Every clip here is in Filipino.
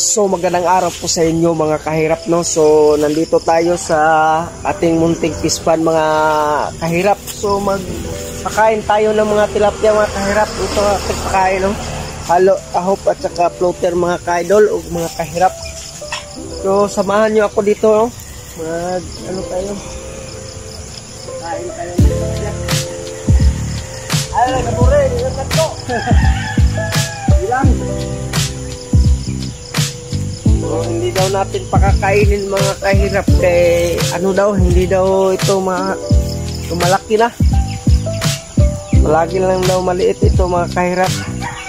So magandang araw po sa inyo mga kahirap, no. So nandito tayo sa ating munting pispan mga kahirap. So magpakain tayo ng mga tilapia mga kahirap. Ito ating pakain, no. Halo, ahop at saka floater mga kaidol o mga kahirap. So samahan nyo ako dito, no. Ano tayo? Kain tayo ng tilapia. Ay, kabure, yung kanto. Bilang. So, hindi daw natin pakakainin mga kahirap kay ano daw, hindi daw ito malaki na. Palagi lang daw maliit ito mga kahirap.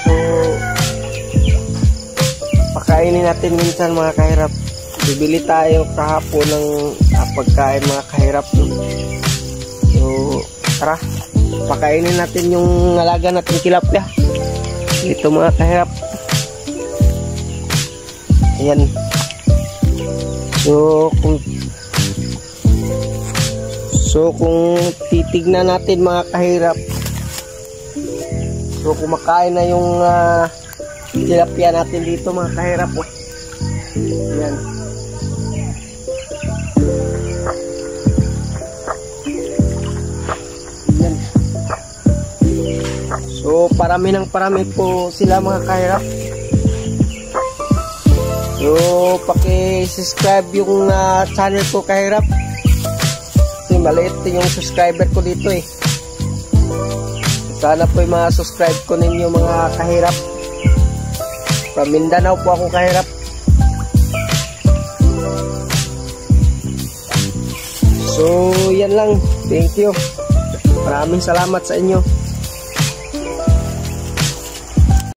So, pakainin natin minsan mga kahirap. Bibili tayo kahapon ng pagkain mga kahirap. So, tara, pakainin natin yung alaga natin tilapia. Ito mga kahirap. Ayan. So kung titignan natin mga kahirap, so kumakain na yung tilapia natin dito mga kahirap. Ayan. Ayan. So parami po sila mga kahirap. So, paki-subscribe yung channel ko kahirap. Kasi maliit yung subscriber ko dito eh. Sana po yung mga subscribe ko ninyo mga kahirap. From Mindanao po ako kahirap. So, yan lang. Thank you. Maraming salamat sa inyo.